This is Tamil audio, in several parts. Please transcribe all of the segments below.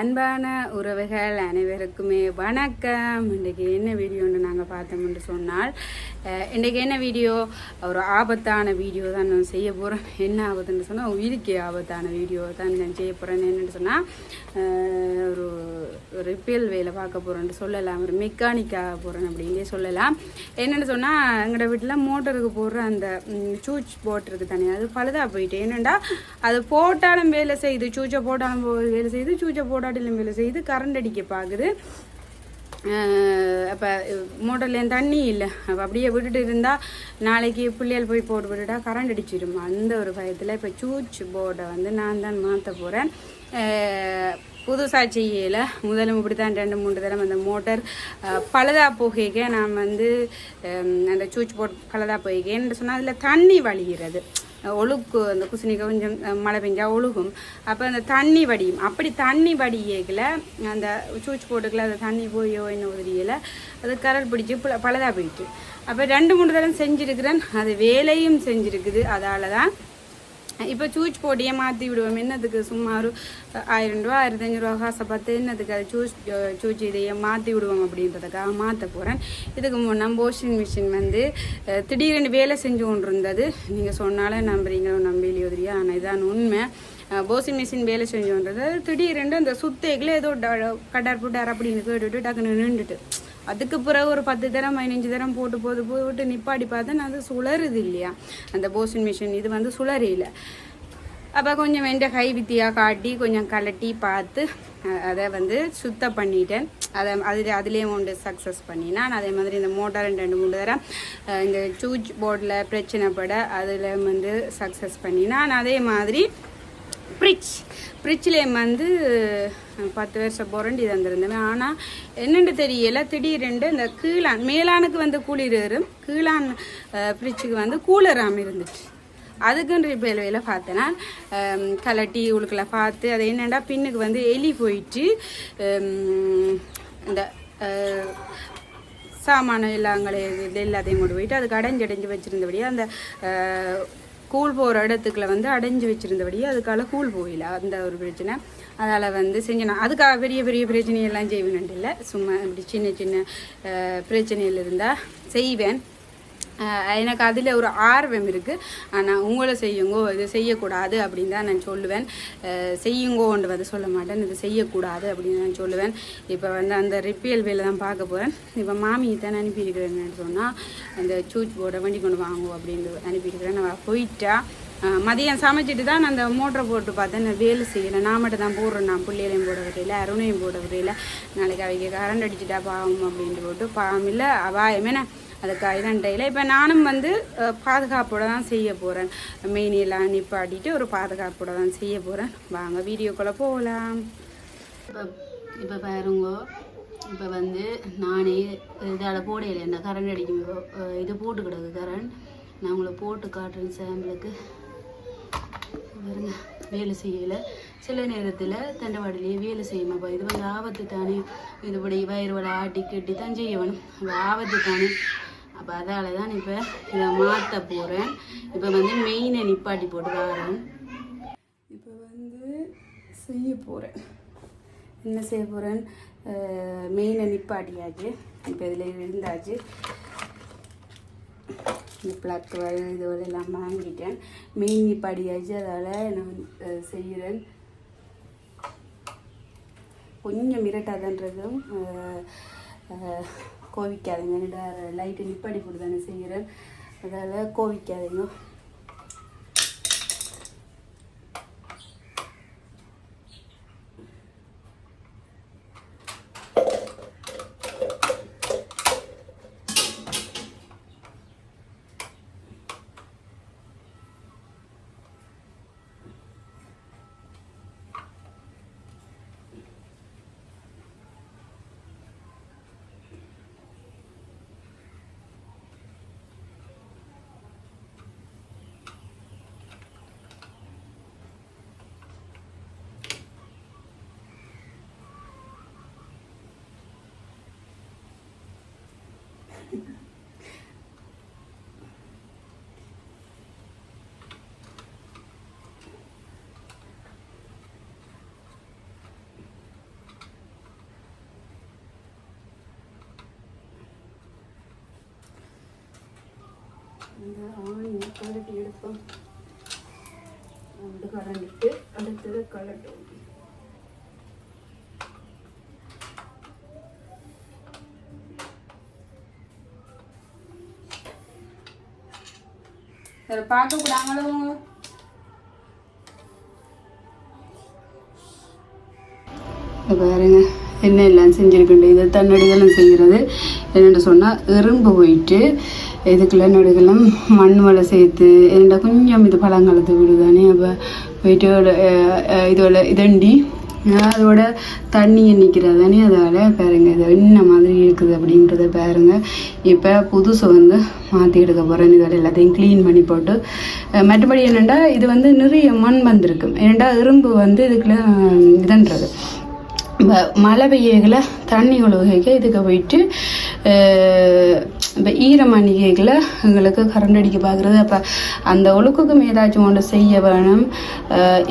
அன்பான உறவுகள் அனைவருக்குமே வணக்கம். இன்றைக்கி என்ன வீடியோன்னு நாங்கள் பார்த்தோம்னு சொன்னால், இன்றைக்கி என்ன வீடியோ, ஒரு ஆபத்தான வீடியோ தான் நான் செய்ய போகிறேன். என்ன ஆபத்துன்னு சொன்னால், உயிருக்கே ஆபத்தான வீடியோ தான் நான் செய்ய போகிறேன். என்னென்னு சொன்னால், ஒரு ரிப்பேர் வேலை பார்க்க போகிறேன்னு சொல்லலாம், ஒரு மெக்கானிக்காக போகிறேன் அப்படின்னே சொல்லலாம். என்னென்னு சொன்னால், எங்களோட வீட்டில் மோட்டருக்கு போடுற அந்த சூச் போட்டிருக்கு தானே, அது பழுதாக போயிட்டு. என்னென்னா அது போட்டாலும் வேலை செய்யுது, சூச்சை போட்டாலும் வேலை செய்யுது, சூச்சை போட்டாட்டிலும் வேலை செய்யுது, கரண்ட் அடிக்க பார்க்குது. அப்போ மோட்டர்லேயும் தண்ணி இல்லை. அப்போ அப்படியே விட்டுட்டு இருந்தால் நாளைக்கு பிள்ளைகள் போய் போட்டு விட்டுட்டா கரண்ட் அடிச்சிடும். அந்த ஒரு பயத்தில் இப்போ சூச் போர்டை நான் தான் மாற்ற போகிறேன். புதுசாக செய்யல, முதலும் இப்படி தான் 2-3 தடவை அந்த மோட்டர் பழுதாக போகைக்க நான் அந்த சூச் போர்ட் பழுதாக போய்க்கேன்னு சொன்னால் அதில் தண்ணி வழிகிறது, ஒழுக்கு அந்த குசினிக்கு கொஞ்சம் மழை பெஞ்சா ஒழுகும். அப்போ அந்த தண்ணி வடியும். அப்படி தண்ணி வடியல அந்த சூச் போட்டுக்கல அந்த தண்ணி போயோ என்ன உதவியில் அது கரல் பிடிச்சி பழுதாக போயிட்டு. அப்போ 2-3 தடவை செஞ்சுருக்கிறேன், அது வேலையும் செஞ்சுருக்குது. அதால் தான் இப்போ சூச் போட்டியே மாற்றி விடுவோம். என்னதுக்கு சும்மா ஒரு 1000 ரூபா 1500 ரூபா காசை பார்த்து என்னதுக்கு அது சூச் இதையே மாற்றி விடுவோம் அப்படின்றதுக்காக மாற்ற போகிறேன். இதுக்கு முன்னே வாஷிங் மிஷின் திடீரென்று வேலை செஞ்சு கொண்டு இருந்தது. நீங்கள் சொன்னாலும் நம்புறீங்களோ நம்பலையோ தெரியா, ஆனால் இதான் உண்மை. வாஷிங் மிஷின் வேலை செஞ்சோன்றது திடீரென்று அந்த சுத்தைகளை ஏதோ கட்டார் புட்டார் அப்படின்னு கேட்டுவிட்டு டக்குன்னு நின்றுட்டு, அதுக்கு பிறகு ஒரு 10 தரம் 15 தரம் போட்டு நிப்பாடி பார்த்தேன், அது சுழருது இல்லையா அந்த வாஷிங் மிஷின். இது சுழறியில். அப்போ கொஞ்சம் எந்த கை வித்தியாக காட்டி கொஞ்சம் கலட்டி பார்த்து அதை சுத்தம் பண்ணிட்டேன். அதுலேயே ஒன்று சக்ஸஸ் பண்ணி நான் அதே மாதிரி இந்த மோட்டார் 2-3 தரம் இந்த சூச் போர்டில் பிரச்சனைப்பட அதில் சக்ஸஸ் பண்ணி நான் அதே மாதிரி ஃப்ரிட்ஜ்லேயும் 10 வருஷம் போகிறேன்ட்டு இது வந்திருந்தேன். ஆனால் என்னென்னு தெரியலை, திடீரெண்டு இந்த மேலானுக்கு குளிர் ஏறும், கீழான் ஃப்ரிட்ஜுக்கு கூலராமல் இருந்துச்சு. அதுக்குன்னு ரிப்பேர் வேலை பார்த்தேன்னா கலட்டி உழுக்கல பார்த்து அதை என்னென்னா பின்னுக்கு எலி போயிட்டு இந்த சாமான எல்லாத்தையும் கொண்டு போயிட்டு அதுக்கு அடைஞ்சு வச்சுருந்தபடியே அந்த கூழ் போகிற இடத்துக்குள்ள அடைஞ்சு வச்சுருந்தபடியே அதுக்கால கூழ் போயில அந்த ஒரு பிரச்சனை. அதால் செஞ்சேன். அதுக்காக பெரிய பெரிய பிரச்சனையெல்லாம் செய்வேன் இல்லை, சும்மா இப்படி சின்ன சின்ன பிரச்சனையில் இருந்தால் செய்வேன். எனக்கு அதில் ஒரு ஆர்வம் இருக்குது. ஆனால் உங்களை செய்யுங்கோ, இது செய்யக்கூடாது அப்படின்னு தான் நான் சொல்லுவேன். செய்யுங்கோன்றது சொல்ல மாட்டேன், இது செய்யக்கூடாது அப்படின்னு நான் சொல்லுவேன். இப்போ அந்த ரிப்பேர் வேலை தான் பார்க்க போகிறேன். இப்போ மாமியை தான் அனுப்பியிருக்கிறேன்னு சொன்னால் அந்த சூச் போர்டை வண்டி கொண்டு வாங்குவோம் அப்படின்னு அனுப்பியிருக்கிறேன். நான் போயிட்டா மதியம் சமைச்சிட்டு தான் அந்த மோட்டரை போட்டு பார்த்தேன். நான் வேலை செய்யலை, நான் மட்டும் தான் போடுறேன். நான் பிள்ளைகளையும் போட வரையில அருணையும் போட வரையில நாளைக்கு அவங்க கரண்ட் அடிச்சுட்டா பாவம் அப்படின்ட்டு போட்டு பாவம் இல்லை அபாயமேனா அதுக்காக தான் டைல. இப்போ நானும் பாதுகாப்போடு தான் செய்ய போகிறேன். மெயினெல்லாம் நிப்பாட்டிட்டு ஒரு பாதுகாப்போடு தான் செய்ய போகிறேன். வாங்க வீடியோக்குள்ளே போகலாம். இப்போ பாருங்கோ, இப்போ நானே இதால் போடையில இந்த கரண்ட் அடிக்கும் இது போட்டு கிடக்கு கரண்ட். நான் உங்களை போட்டு காட்டுறேன் சாம்பிளுக்கு. பாருங்க, வேலை செய்யலை. சில நேரத்தில் தண்டவாடிலேயே வேலை செய்யுமாப்பா. இது ஆபத்து தானே, இதுபடி வயிறு ஆட்டி கட்டி தான் செய்யணும், ஆபத்து தானே. அப்போ அதால் தான் இப்போ இதை மாற்ற போகிறேன். இப்போ மெயினை நிப்பாட்டி போட்டு வரேன். இப்போ செய்ய போகிறேன். என்ன செய்ய போகிறேன், மெயினை நிப்பாட்டியாச்சு. இப்போ இதில் இருந்தாச்சு. இந்த பிளக் இதுவெல்லாம் வாங்கிட்டேன். மெயின் நிப்பாட்டியாச்சு. அதால் நான் செய்கிறேன். கொஞ்சம் மிரட்டாதன்றதும் கோவிக்காதீங்க. லைட்டு நிப்பாடி போட்டு தானே செய்கிறேன், அதால் கோவிக்காதீங்க. அந்த ஆணியை கலட்டி எடுப்போம். வந்து கலந்துட்டு அடுத்தது கலட்டும். சரி பார்க்க கூடாங்களும் பாருங்க என்ன எல்லாம் செஞ்சுருக்குண்டு. இதை தன்னடிகளும் செய்கிறது என்னென்னு சொன்னால் எறும்பு போயிட்டு இதுக்குள்ள நடுகளும் மண் வலை சேர்த்து என்னோட கொஞ்சம் இது பழங்காலத்தை விடுதானே. அப்போ போயிட்டு இதோட இதண்டி அதோட தண்ணியை நிற்கிறதானே. அதால் பாருங்க இது என்ன மாதிரி இருக்குது அப்படின்றத பாருங்க. இப்போ புதுசு வந்து மாற்றி எடுக்க போகிறேன். இதோட எல்லாத்தையும் க்ளீன் பண்ணி போட்டு மற்றபடி என்னென்னா இது வந்து நிறைய மண் வந்திருக்கு. ஏன்னா எறும்பு வந்து இதுக்குள்ள இதுன்றது மழை பெய்யகளை தண்ணி ஒழுகைக்க இதுக்கு போயிட்டு இப்போ ஈரமணிகைகளை எங்களுக்கு கரண்ட் அடிக்க பார்க்குறது. அப்போ அந்த ஒழுக்குக்கும் ஏதாச்சும் ஒன்று செய்ய வேணும்.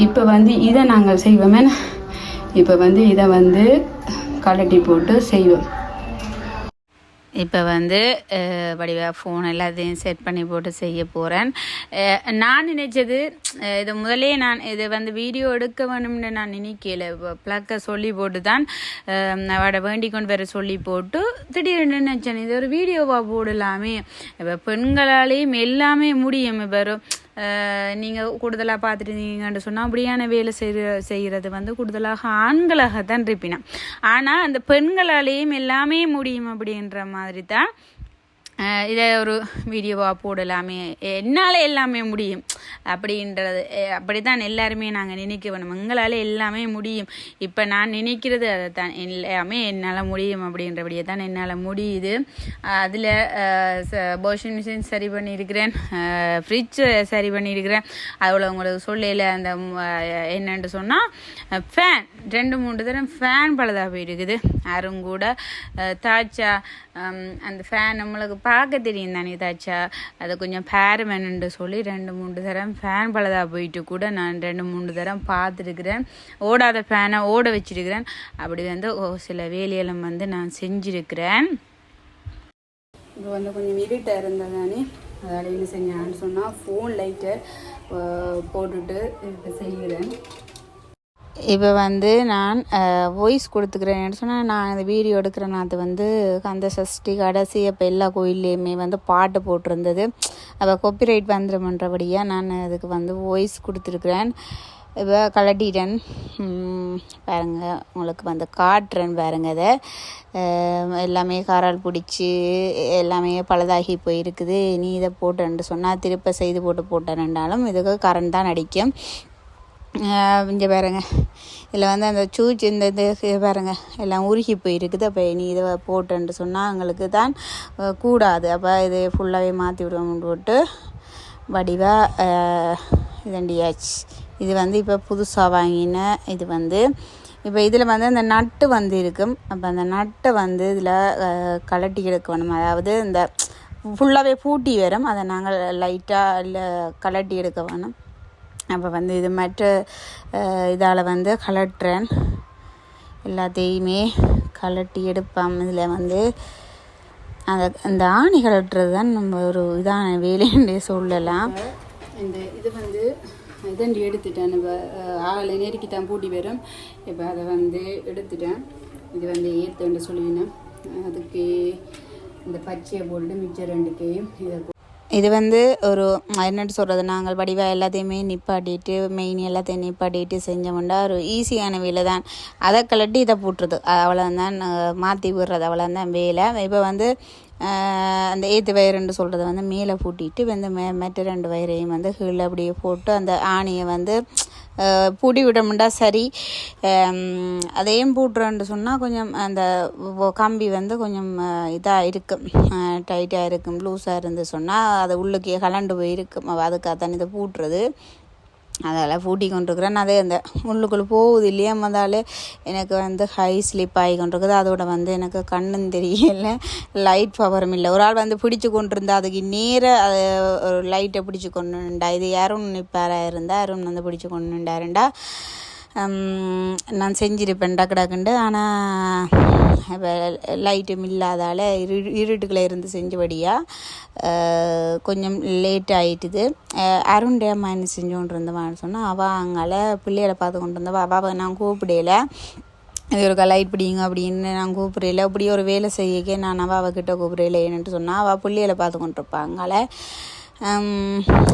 இப்போ வந்து இதை நாங்கள் செய்வோமே. இப்போ வந்து இதை வந்து கலட்டி போட்டு செய்வோம். இப்போ வந்து வடிவாக ஃபோன் எல்லாத்தையும் செட் பண்ணி போட்டு செய்ய போகிறேன். நான் நினைச்சது இது முதலே நான் இது வந்து வீடியோ எடுக்க வேணும்னு நான் நினைக்கல. ப்ளக்கை சொல்லி போட்டு தான் அவட வேண்டிக் கொண்டு வர சொல்லி போட்டு திடீர்னு நினச்சேன் இது ஒரு வீடியோவாக போடலாமே. இப்போ பெண்களாலேயும் எல்லாமே முடியும். இப்போ நீங்கள் கூடுதலாக பார்த்துட்டு சொன்னால் அப்படியான வேலை செய்கிறது வந்து கூடுதலாக ஆண்களாக தான் இருப்பினா. ஆனால் அந்த பெண்களாலேயும் எல்லாமே முடியும் அப்படின்ற மாதிரி தான் இதை ஒரு வீடியோவாக போடலாமே. என்னால் எல்லாமே முடியும் அப்படின்றது அப்படி தான் எல்லாருமே நாங்கள் நினைக்க வேணும். எங்களால் எல்லாமே முடியும். இப்போ நான் நினைக்கிறது அதை தான் எல்லாமே என்னால் முடியும் அப்படின்றபடியே தான் என்னால் முடியுது. அதில் வாஷிங் மிஷின் சரி பண்ணியிருக்கிறேன், ஃப்ரிட்ஜ் சரி பண்ணியிருக்கிறேன். அதில் உங்களுக்கு சொல்லல அந்த என்னென்று சொன்னால் ஃபேன் 2-3 தரம் ஃபேன் பழுதாக போயிருக்குது. யாரும் கூட தாச்சா அந்த ஃபேன் நம்மளுக்கு பார்க்க தெரியும் தானே தாச்சா அதை கொஞ்சம் பேருமென்னு சொல்லி 2-3 தரம் ஃபேன் பழுதாக போயிட்டு கூட நான் 2-3 தரம் பார்த்துருக்குறேன். ஓடாத ஃபேனை ஓட வச்சிருக்கிறேன். அப்படி வந்து சில வேலையெல்லாம் வந்து நான் செஞ்சுருக்கிறேன். இப்போ வந்து கொஞ்சம் இருட்டாக இருந்தது தானே. அதால் என்ன செஞ்சான்னு சொன்னால் ஃபோன் லைட்டை போட்டுட்டு இப்போ செய்கிறேன். இப்போ வந்து நான் வாய்ஸ் கொடுத்துக்கிறேன்னு சொன்னால் நான் இந்த வீடியோ எடுக்கிறேன். அது வந்து அந்த சஷ்டி கடைசி அப்போ எல்லா கோயில்லையுமே வந்து பாட்டு போட்டிருந்தது. அப்போ காப்பிரைட் வந்துடும்ன்றபடியாக நான் அதுக்கு வந்து வாய்ஸ் கொடுத்துருக்குறேன். இப்போ கலட்டிட்டேன் பாருங்க, உங்களுக்கு வந்து காட்டுறேன் பாருங்க. அதை எல்லாமே காரால் பிடிச்சி எல்லாமே பழுதாகி போயிருக்குது. நீ இதை போட்டேன்னு சொன்னால் திருப்ப செய்து போட்டேன்னுண்டாலும் இதுக்கு கரண்ட் தான் அடிக்கும். இங்கே பாருங்க, இதில் வந்து அந்த சூச்சு இந்த இது பாருங்க எல்லாம் உருகி போயிருக்குது. அப்போ நீ இதை போட்டேன்னு சொன்னால் எங்களுக்கு தான் கூடாது. அப்போ இது ஃபுல்லாகவே மாற்றி விடுவோம்னு போட்டு வடிவாக இதண்டியாச்சு. இது வந்து இப்போ புதுசாக வாங்கின இது வந்து இப்போ இதில் வந்து அந்த நட்டு வந்து இருக்கும். அப்போ அந்த நட்டை வந்து இதில் கலட்டி எடுக்க வேணும். அதாவது இந்த ஃபுல்லாகவே பூட்டி வரும். அதை நாங்கள் லைட்டாக இல்லை கலட்டி எடுக்க வேணும். அப்போ வந்து இது மற்ற இதால் வந்து கலட்டுறேன். எல்லாத்தையுமே கலட்டி எடுப்போம். இதில் வந்து அந்த ஆணி கலட்டுறது தான் நம்ம ஒரு இதான வேலைன்னு சொல்லலாம். இந்த இது வந்து இதண்டி எடுத்துட்டேன். இப்போ ஆளை நெருக்கி தான் பூட்டி வரும். இப்போ அதை வந்து எடுத்துட்டேன். இது வந்து ஏற்றுன்னு சொல்லினேன். அதுக்கு இந்த பச்சையை போட்டு மிச்சம் 2க்கையும் இதை இது வந்து ஒரு என்னென்னு சொல்கிறது, நாங்கள் வடிவாக எல்லாத்தையுமே நிப்பாட்டிட்டு மெயின் எல்லாத்தையும் நிப்பாட்டிட்டு செஞ்சோம்னா ஒரு ஈஸியான வேலை தான். அதை கலட்டி இதை போட்டுறது அவ்வளோதான், மாற்றி விடுறது அவ்வளோதான் வேலை. இப்போ வந்து அந்த ஏற்று வயருன்னு சொல்கிறது வந்து மேலே பூட்டிட்டு வந்து மற்ற 2 வயரையும் வந்து கீழே அப்படியே போட்டு அந்த ஆணியை வந்து பூட்டி விடமுண்டா சரி. அதையும் பூட்டுறேன்னு சொன்னால் கொஞ்சம் அந்த கம்பி வந்து கொஞ்சம் இதாக இருக்கும், டைட்டாக இருக்கும். லூஸாக இருந்து சொன்னால் அது உள்ளுக்கே கலண்டு போயிருக்கும். அதுக்காக தான் இதை பூட்டுறது. அதெல்லாம் பூட்டி கொண்டிருக்கிறேன். அதே அந்த உள்ளுக்குள்ளே போகுது இல்லையா, முதல்ல எனக்கு வந்து ஹை ஸ்லிப் ஆகி கொண்டிருக்குது. அதோட வந்து எனக்கு கண்ணும் தெரியல, லைட் பவரும் இல்லை. ஒரு ஆள் வந்து பிடிச்சி கொண்டிருந்தா அதுக்கு நேராக ஒரு லைட்டை பிடிச்சி கொண்டுண்டா. இது யாரும் நிற்பாராக இருந்தால் யாரும் வந்து பிடிச்சி கொண்டுண்டாருண்டா நான் செஞ்சிருப்பேன் டக்குண்டு. ஆனால் லைட்டும் இல்லாதால் இருட்டுக்குள்ளே இருந்து செஞ்சபடியாக கொஞ்சம் லேட் ஆகிட்டுது. அருண்டே அம்மா என்ன செஞ்சோன்னு இருந்தவான்னு சொன்னால் அவள் அங்கால பிள்ளைகளை பார்த்து கொண்டு இருந்தவா. அவள் நான் கூப்பிடையில இது ஒரு லைட் பிடிங்க அப்படின்னு நான் கூப்பிட்றேன். இப்படி ஒரு வேலை செய்யக்கே நான் அவகிட்ட கூப்பிட்றேன் ஏன்னுட்டு சொன்னால் அவள் பிள்ளைகளை பார்த்து கொண்டிருப்பாங்கால.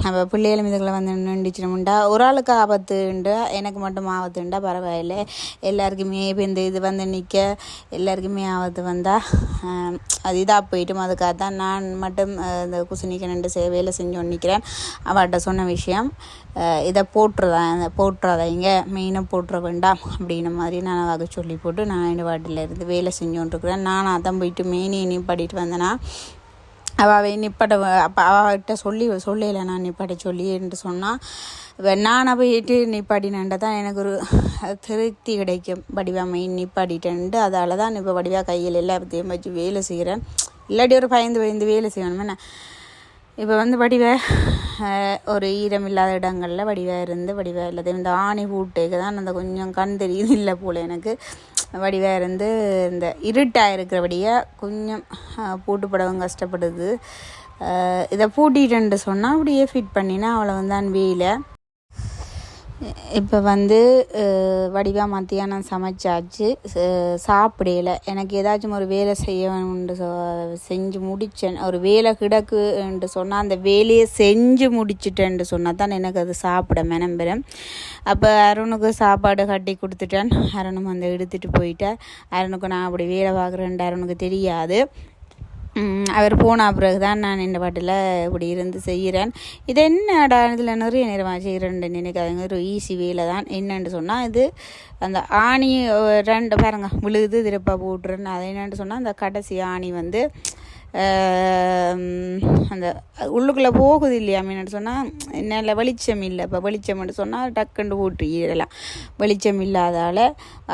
அவள் பிள்ளைகள் இதுகளை வந்து நின்றுச்சுனுண்டா ஒரு ஆளுக்கு ஆபத்துண்டா எனக்கு மட்டும் ஆபத்துண்டா பரவாயில்லை. எல்லாருக்குமே இப்போ இந்த இது வந்து நிற்க எல்லாருக்குமே ஆபத்து வந்தால் அது இதாக போயிட்டும். அதுக்காக தான் நான் மட்டும் இந்த குசினிக்க நின்று வேலை செஞ்சோன்னு நிற்கிறேன். அவள்கிட்ட சொன்ன விஷயம் இதை போட்டுறதாங்க மெயினாக போட்டுற வேண்டாம் அப்படின்ன மாதிரி நான் அவக சொல்லி போட்டு நான் இந்த வாட்டில் இருந்து வேலை செஞ்சோன்ட்ருக்குறேன். நானாக தான் போயிட்டு மெயினே படிட்டு வந்தேன்னா அவள் நிப்பாட்ட அப்போ அவகிட்ட சொல்லலை நான் நிப்பாட்ட சொல்லி என்று சொன்னால் நான் போயிட்டு நிப்பாட்டினேன்ட்டு தான் எனக்கு ஒரு திருப்தி கிடைக்கும். வடிவா மெயின் நிப்பாட்டிட்டேன்ட்டு அதால் தான் இப்போ வடிவா கையில் எல்லாத்தையும் வச்சு வேலை செய்கிறேன். இல்லாட்டி ஒரு பயந்து வேலை செய்யணுமே. நான் இப்போ வந்து வடிவை ஒரு ஈரம் இல்லாத இடங்களில் வடிவாக இருந்து வடிவாக இல்லாத இந்த ஆணி பூட்டேக்கு தான் அந்த கொஞ்சம் கண் தெரியுது இல்லை போல் எனக்கு வடிவாக இருந்து இந்த இருட்டாக இருக்கிறபடியாக கொஞ்சம் பூட்டுப்படவும் கஷ்டப்படுது. இதை பூட்டிட்டேன்ட்டு சொன்னால் அப்படியே ஃபிட் பண்ணினா அவளை வந்து அன்வேயில் இப்போ வந்து வடிவாக மத்தியானம் சமைச்சாச்சு. சாப்பிடையில எனக்கு ஏதாச்சும் ஒரு வேலை செய்ய வேணும்னு செஞ்சு முடித்தேன். ஒரு வேலை கிடக்குன்ட்டு சொன்னால் அந்த வேலையை செஞ்சு முடிச்சிட்டேன்ட்டு சொன்னால் தான் எனக்கு அது சாப்பிட மெனம்பெறேன். அப்போ அருணுக்கு சாப்பாடு கட்டி கொடுத்துட்டேன். அருணும் வந்து எடுத்துகிட்டு போயிட்டேன். அருணுக்கு நான் அப்படி வேலை பார்க்குறேன்ட்டு அருணுக்கு தெரியாது. அவர் போன பிறகு தான் நான் இந்த பாட்டில் இப்படி இருந்து செய்கிறேன். இது என்னடா இதில் நிறைய நேரமாக செய்கிறேன்னு நினைக்காதுங்க. ஒரு ஈஸி வேலை தான். என்னென்னு சொன்னால் இது அந்த ஆணி 2 பாருங்க விழுது திருப்ப போட்டுருன்னு. அது என்னென்னு சொன்னால் அந்த கடைசி ஆணி வந்து அந்த உள்ளுக்குள்ளே போகுது இல்லையா மீன் சொன்னால் என்ன வெளிச்சம் இல்லை. இப்போ வெளிச்சம்னு சொன்னால் டக்குண்டு போட்டுலாம் வெளிச்சம் இல்லாதால்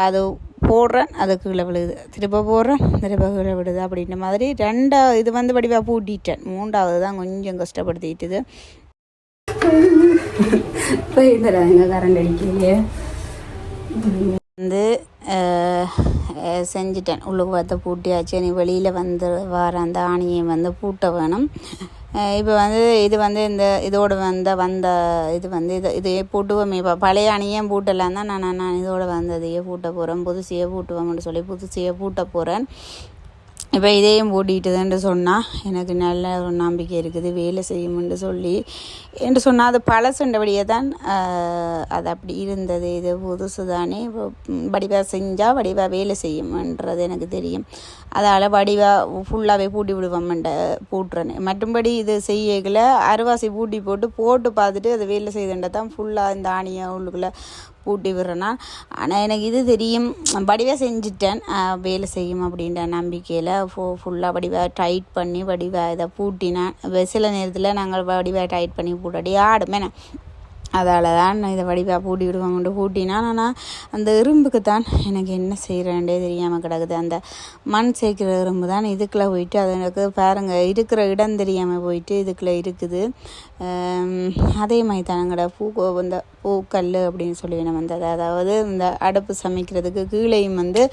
அது போடுறேன் அது கீழே விழுது, திருப்ப போடுறேன் திருப்ப கீழே விடுது அப்படின்ற மாதிரி 2 இது வந்து வடிவாக பூட்டிட்டேன். 3வது தான் கொஞ்சம் கஷ்டப்படுத்திட்டுது. இப்போ இந்த கரண்ட் அடிக்கலையே வந்து செஞ்சிட்டேன். உள்ளுக்கு பார்த்த பூட்டியாச்சு. நீ வெளியில் வந்து வர அந்த ஆணியை வந்து பூட்ட வேணும். இப்போ வந்து இது வந்து இந்த இதோடு வந்த இது வந்து இதையே பூட்டுவோம். இப்போ பழைய அணியே பூட்டலாம் தான் நான் இதோடு வந்ததையே பூட்ட போகிறேன். புதுசையே பூட்டுவோம்னு சொல்லி புதுசையே பூட்ட போகிறேன். இப்போ இதையும் பூட்டிட்டுதுன்னு சொன்னால் எனக்கு நல்ல ஒரு நம்பிக்கை இருக்குது வேலை செய்யும்னு சொல்லி என்று சொன்னால் அது பழசுண்டபடியே தான் அது அப்படி இருந்தது. இது புதுசு தானே, இப்போ வடிவாக செஞ்சால் வடிவாக வேலை செய்யும்ன்றது எனக்கு தெரியும். அதால் வடிவாக ஃபுல்லாகவே பூட்டி விடுவோம்ன்ற பூட்டுறேன். மற்றும்படி இது செய்யல அரைவாசி போட்டு பார்த்துட்டு அது வேலை செய்துன்ற தான் ஃபுல்லாக இந்த ஆணியை உள்ளுக்குள்ளே பூட்டி விடுறேன்னா. ஆனால் எனக்கு இது தெரியும் வடிவாக செஞ்சுட்டேன் வேலை செய்யும் அப்படின்ற நம்பிக்கையில் ஃபுல்லாக வடிவாக டைட் பண்ணி வடிவாக இதை பூட்டினேன். சில நேரத்தில் நாங்கள் வடிவாக டைட் பண்ணி பூட்டாடி ஆடுமே. அதால் தான் நான் இதை வடிவாக பூட்டி விடுவாங்கட்டு பூட்டினா. ஆனால் அந்த எறும்புக்கு தான் எனக்கு என்ன செய்கிறேன்டே தெரியாமல் கிடக்குது. அந்த மண் சேர்க்கிற எறும்பு தான் இதுக்குள்ளே போயிட்டு அது எனக்கு பாருங்கள் இருக்கிற இடம் தெரியாமல் போயிட்டு இதுக்குள்ளே இருக்குது. அதே மாதிரி தான் எங்களோட இந்த பூக்கல் அப்படின்னு சொல்லி நம்ம வந்தது, அதாவது இந்த அடுப்பு சமைக்கிறதுக்கு கீழேயும் வந்து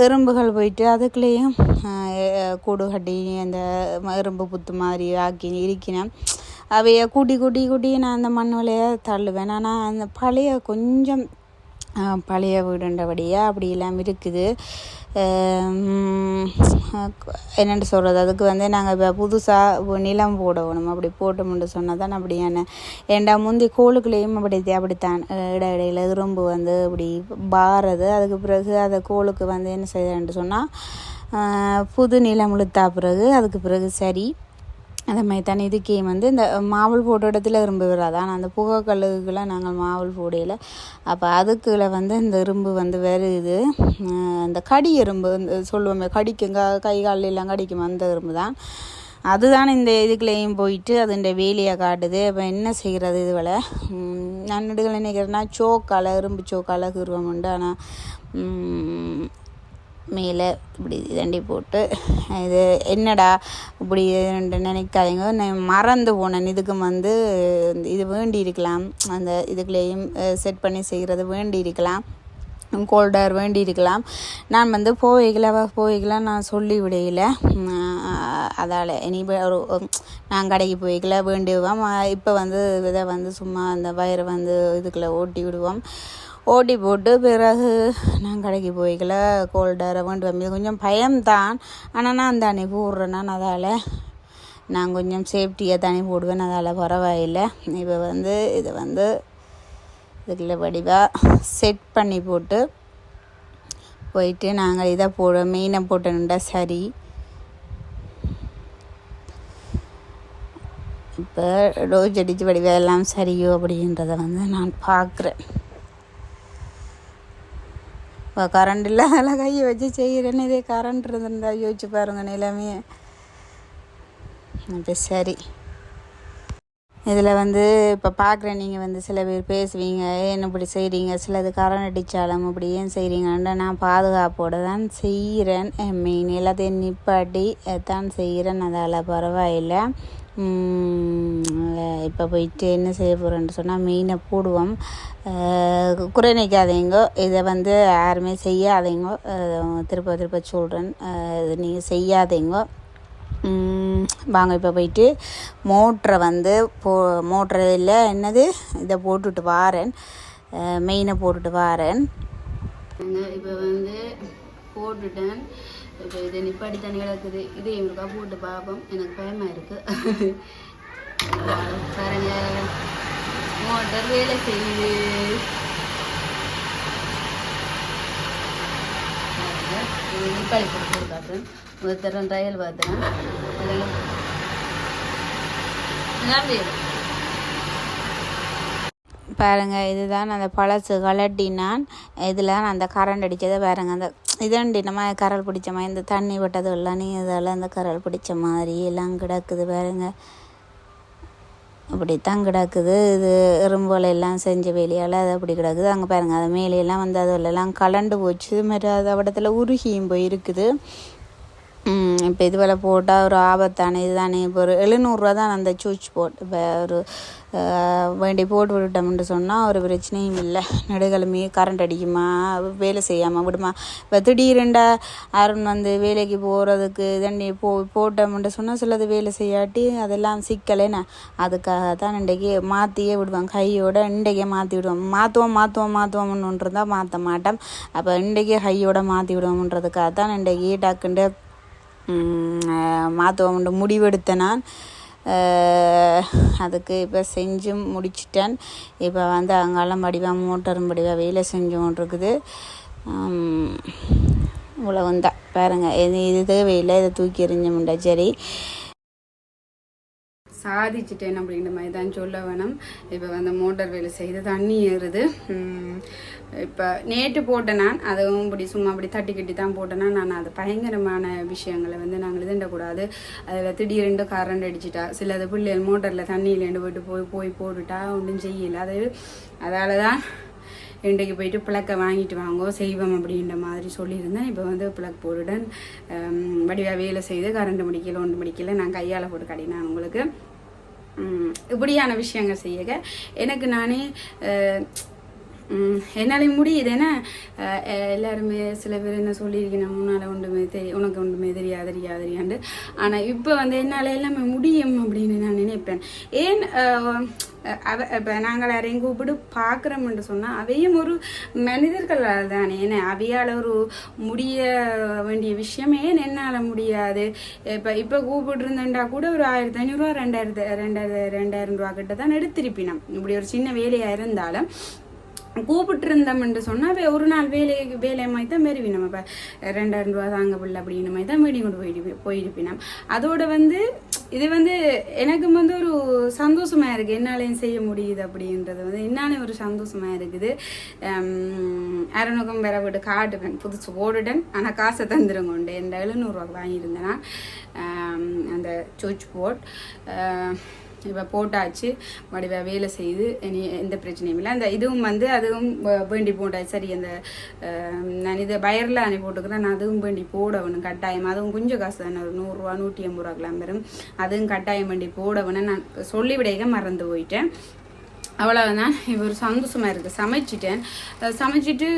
எறும்புகள் போயிட்டு அதுக்குள்ளேயும் கூடு கட்டி அந்த எறும்பு புத்து மாதிரி ஆக்கி இருக்கினேன். அவைய கூட்டி நான் அந்த மண் வலையை தள்ளுவேன். ஆனால் அந்த கொஞ்சம் பழைய வீடுன்றபடியாக அப்படி இல்லாமல் இருக்குது. என்னென்னு சொல்கிறது, அதுக்கு வந்து நாங்கள் இப்போ புதுசாக நிலம் போடணும். அப்படி போட்டோம்னு சொன்னால் தான் அப்படியான ஏண்டா முந்தி கோளுக்குள்ளேயும் அப்படித்தான் இடையில எறும்பு வந்து இப்படி பாறது. அதுக்கு பிறகு அதை கோளுக்கு வந்து என்ன செய்யறேன்னு சொன்னால் புது நிலம் இழுத்தா பிறகு அதுக்கு பிறகு சரி. அதே மாதிரி தானே இதுக்கே வந்து இந்த மாவுள் போட்ட இடத்துல எறும்பு வராது. ஆனால் அந்த புகைக்கல்லுக்கெல்லாம் நாங்கள் மாவுள் போடையில் அப்போ அதுக்குள்ள வந்து இந்த எறும்பு வந்து வருது. இந்த கடி எறும்பு சொல்லுவோமே கடிக்குங்க கை காலெல்லாம் கடிக்கும் அந்த எறும்பு தான். அதுதான் இந்த இதுக்குள்ளேயும் போயிட்டு அதுண்ட வேலையை காட்டுது. அப்போ என்ன செய்கிறது இதுகளை நான் நடுகள் நினைக்கிறேன்னா எறும்பு சோக்கால் கீறுவோம் உண்டு. ஆனால் மேலே இப்படி தண்டி போட்டு இது என்னடா இப்படி நினைக்காதீங்க, நான் மறந்து போனேன். இதுக்கு வந்து இது வேண்டி இருக்கலாம், அந்த இதுக்குள்ளேயும் செட் பண்ணி செய்கிறது வேண்டி இருக்கலாம், கோல்டர் வேண்டி இருக்கலாம். நான் வந்து போவைக்கல நான் சொல்லி விடையில, அதால் இனி ஒரு நான் கடைக்கு போய்க்கல வேண்டுவோம். இப்போ வந்து இதை வந்து சும்மா அந்த வயரை வந்து இதுக்குள்ளே ஓட்டி விடுவோம். ஓட்டி போட்டு பிறகு நான் கடைக்கு போய்க்கல கோல்டரை வேண்டுவோம். இது கொஞ்சம் பயம்தான், ஆனால் நான் தானே போடுறேன். நான் அதால் நான் கொஞ்சம் சேஃப்டியாக தானே போடுவேன், அதால் பரவாயில்லை. இப்போ வந்து இதை வந்து இதுக்குள்ள வடிவாக செட் பண்ணி போட்டு போயிட்டு நாங்கள் இதை மீனை போட்டணுண்டா சரி. இப்போ டோஸ் அடித்து வடிவாக எல்லாம் சரியோ அப்படின்றத வந்து நான் பார்க்குறேன். இப்போ கரண்ட் இல்லாத கையை வச்சு செய்கிறேன்னு, இதே கரண்ட் இருந்திருந்தா யோசிச்சு பாருங்க நிலைமையே. இப்போ சரி, இதில் வந்து இப்போ பார்க்குறேன் நீங்கள் வந்து சில பேர் பேசுவீங்க, என்ன இப்படி செய்கிறீங்க, சிலது கரண்ட் அடித்தாலும் அப்படி ஏன் செய்கிறீங்கன்னு. நான் பாதுகாப்போடு தான் செய்கிறேன், மீன் எல்லாத்தையும் நிப்பாட்டி தான் செய்கிறேன், அதால் பரவாயில்லை. இப்போ போயிட்டு என்ன செய்ய போகிறேன்னு சொன்னால் மீனை போடுவோம். குறை நிற்காதீங்கோ, இதை வந்து யாருமே செய்யாதீங்கோ, திருப்ப சொல்கிறேன், நீங்கள் செய்யாதீங்கோ. வாங்க இப்போ போயிட்டு மோட்டரை வந்து மோட்டரில் என்னது இதை போட்டுட்டு வாரேன், மெயினை போட்டுட்டு வாரேன். இப்போ வந்து போட்டுட்டேன். இப்போ இதை நிப்பாட்டி தண்ணி கிடக்குது, இது எங்களுக்கா போட்டு பார்ப்போம், எனக்கு பயமாக இருக்குது. பாருங்க மோட்டர் வேலை செய்யுது. நிப்பாடி போட்டு காட்டுறேன், ஒருத்தரம் ட்ரையல் பார்த்தேன். பாருங்கள், இதுதான் அந்த பழசு கலட்டினான். இதில் அந்த கரண்ட் அடித்ததை பாருங்கள், அந்த இதண்டி நம்ம கரல் பிடிச்ச மாதிரி இந்த தண்ணி விட்டது எல்லாம் நீ இதால் அந்த கரல் பிடிச்ச மாதிரி எல்லாம் கிடக்குது பாருங்கள். அப்படித்தான் கிடக்குது. இது எறும்போல எல்லாம் செஞ்ச வேலையால் அது அப்படி கிடக்குது. அங்கே பாருங்கள், அது மேலையெல்லாம் வந்து அதெல்லாம் கலண்டு போச்சு, மாதிரி அது இடத்துல உருகியும் போய் இருக்குது. இப்போ இது வேலை போட்டால் ஒரு ஆபத்தானே இதுதானே. இப்போ ஒரு 700 தான் அந்த சுவிட்ச் போர்ட். இப்போ ஒரு வேண்டி போட்டு விட்டுட்டோம்னு சொன்னால் ஒரு பிரச்சனையும் இல்லை. நடுக்கிழமை கரண்ட் அடிக்குமா, வேலை செய்யாமல் விடுமா. இப்போ திடீரெண்டா அருண் வந்து வேலைக்கு போகிறதுக்கு இதண்டி போட்டோம்னு சொன்னால் சிலது வேலை செய்யாட்டி அதெல்லாம் சிக்கலைன்னா, அதுக்காக தான் இன்றைக்கி மாற்றியே விடுவாங்க கையோட. இன்றைக்கே மாற்றி விடுவோம், மாற்றுவோம்னு இருந்தால் மாற்ற மாட்டோம். அப்போ இன்றைக்கே கையோட மாற்றி விடுவோம்ன்றதுக்காக தான் இன்றைக்கி டக்குண்டு மாற்றுவோம்னு முடிவெடுத்தேன் நான். அதுக்கு இப்போ செஞ்சு முடிச்சிட்டேன். இப்போ வந்து அங்கெல்லாம் படிவாக மோட்டரும் படிவாக வேலை செஞ்சோன்னு இருக்குது. இவ்வளவுந்தான் பாருங்கள், இது தேவையில்லை, இதை தூக்கி எறிஞ்சோம்டா சரி. சாதிச்சிட்டேன் அப்படின்ற மாதிரி தான் சொல்ல வேணும். இப்போ வந்து மோட்டார் வேலை செய்து தண்ணி ஏறுது. இப்போ நேற்று போட்டேன் நான், அதுவும் இப்படி சும்மா அப்படி தட்டி கட்டி தான் போட்டேன்னா. நான் அது பயங்கரமான விஷயங்களை வந்து நாங்கள் இதுண்டக்கூடாது. அதில் திடீரெண்டு கரண்ட் அடிச்சிட்டா, சிலது பிள்ளைகள் மோட்டரில் தண்ணியிலேருந்து போய் போட்டுட்டா ஒன்றும் செய்யலை. அதால் தான் இன்றைக்கு போயிட்டு பிளக்கை வாங்கிட்டு வாங்கோ செய்வோம் அப்படின்ற மாதிரி சொல்லியிருந்தேன். இப்போ வந்து பிளக் போட்டுடன் வடிவாக வேலை செய்து கரண்ட் முடிக்கல ஒன்று முடிக்கல நான் கையால் போட்டு கட்டினேன் உங்களுக்கு. இப்படியான விஷயங்கள் செய்ய எனக்கு நானே என்னாலே முடியுது. ஏன்னா எல்லாருமே சில பேர் என்ன சொல்லியிருக்கேன், முன்னால் ஒன்றுமே உனக்கு ஒன்றுமே தெரியாதுரியாண்டு. ஆனால் இப்போ வந்து என்னால் எல்லாமே முடியும் அப்படின்னு நான் நினைப்பேன். ஏன் இப்போ நாங்கள் யாரையும் கூப்பிட்டு பார்க்குறோம்னு சொன்னால் அவையும் ஒரு மனிதர்களால் தானே. ஏன்னா அவையால் ஒரு முடிய வேண்டிய விஷயம் ஏன் என்னால் முடியாது. இப்போ கூப்பிட்டு இருந்தேன்டா கூட ஒரு 1500 2000 ரூபா கிட்ட தான் எடுத்திருப்பினோம். இப்படி ஒரு சின்ன வேலையாக இருந்தாலும் கூப்பிட்டு இருந்தோம்னு சொன்னால் ஒரு நாள் வேலை மாதிரி தான் மெருவி நம்ம இப்போ 2000 ரூபா தாங்க பிள்ளை அப்படின்ற மாதிரி தான் மீடி கொண்டு போயிருப்பினோம். அதோட வந்து இது வந்து எனக்கு வந்து ஒரு சந்தோஷமாக இருக்குது, என்னாலையும் செய்ய முடியுது அப்படின்றது வந்து என்னாலே ஒரு சந்தோஷமாக இருக்குது. அருணுக்கும் வேற விட்டு காட்டுவேன், புதுசு போட்டுட்டேன். ஆனால் காசை தந்துருங்கொண்டு இந்த 700 ரூபா வாங்கியிருந்தேன்னா அந்த சுவிட்ச் போர்ட். இப்போ போட்டாச்சு வடிவா வேலை செய்து இனி எந்த பிரச்சனையும் இல்லை. அந்த இதுவும் வந்து அதுவும் வேண்டி போட்டாச்சு. சரி அந்த நான் இதை பயரில் அனுப்பி போட்டுக்கிறேன். நான் அதுவும் வேண்டி போடணும் கட்டாயம். அதுவும் கொஞ்சம் காசு தானே, ஒரு 100 ரூபா 150 ரூபாக்கெல்லாம் வரும். அதுவும் கட்டாயம் வேண்டி போடணும். நான் சொல்லிவிடையாக மறந்து போயிட்டேன். அவ்வளோதான். இப்போ ஒரு சந்தோஷமாக இருக்குது. சமைச்சிட்டு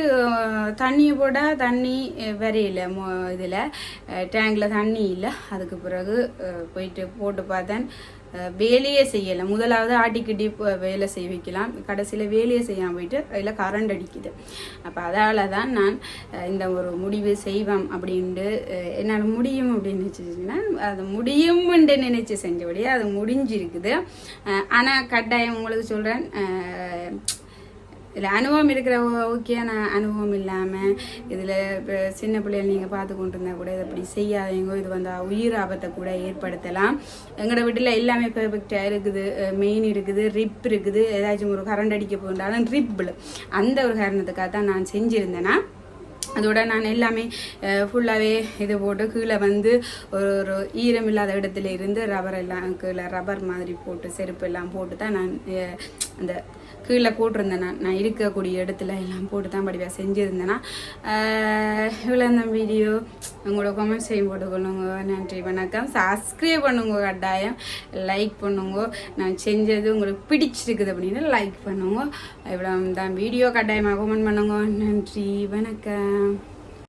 தண்ணியை போட்டால் தண்ணி வரையில இதில் டேங்கில் தண்ணி இல்லை. அதுக்கு பிறகு போயிட்டு போட்டு பார்த்தேன், வேலையே செய்யலை. முதலாவது ஆட்டிக்கிட்டி வேலை செய்ய வைக்கலாம், கடைசியில் வேலையே செய்யாமல் போயிட்டு அதில் கரண்ட் அடிக்குது. அப்போ அதால் தான் நான் இந்த ஒரு முடிவு செய்வேன் அப்படின்ட்டு, என்னால் முடியும் அப்படின்னு நினச்சிச்சிங்கன்னா அது முடியும்ன்ட்டு நினச்சி செஞ்சபடியே அது முடிஞ்சிருக்குது. ஆனால் கட்டாயம் உங்களுக்கு சொல்கிறேன், இதில் அனுபவம் இருக்கிற ஓகே. நான் அனுபவம் இல்லாமல் இதில் இப்போ சின்ன பிள்ளைகள் நீங்கள் பார்த்து கொண்டு இருந்தால் கூட இதை அப்படி செய்யாதீங்க, இது வந்து உயிர் ஆபத்தை கூட ஏற்படுத்தலாம். எங்களோட வீட்டில் எல்லாமே பெர்ஃபெக்டாக இருக்குது. மெயின் இருக்குது, ரிப் இருக்குது. ஏதாச்சும் ஒரு கரண்ட் அடிக்க போஇருந்தாலும் ரிப்பில் அந்த ஒரு காரணத்துக்காக தான் நான் செஞ்சுருந்தேன்னா. அதோட நான் எல்லாமே ஃபுல்லாகவே இது போட்டு கீழே வந்து ஒரு ஈரம் இல்லாத இடத்துல இருந்து ரப்பர் எல்லாம் கீழே ரப்பர் மாதிரி போட்டு செருப்பு எல்லாம் போட்டு தான் நான் அந்த கீழே போட்டிருந்தேன். நான் இருக்கக்கூடிய இடத்துல எல்லாம் போட்டு தான் படிப்பாக செஞ்சுருந்தேன்னா. இவ்வளோ அந்த வீடியோ உங்களோட கமெண்ட்ஸ் செய்யும் போட்டுக்கொள்ளுங்க. நன்றி, வணக்கம். சப்ஸ்கிரைப் பண்ணுங்க, கட்டாயம் லைக் பண்ணுங்க. நான் செஞ்சது உங்களுக்கு பிடிச்சிருக்குது அப்படின்னு லைக் பண்ணுங்க. இவ்வளோ தான் வீடியோ கட்டாயமாக கமெண்ட் பண்ணுங்க. நன்றி, வணக்கம்.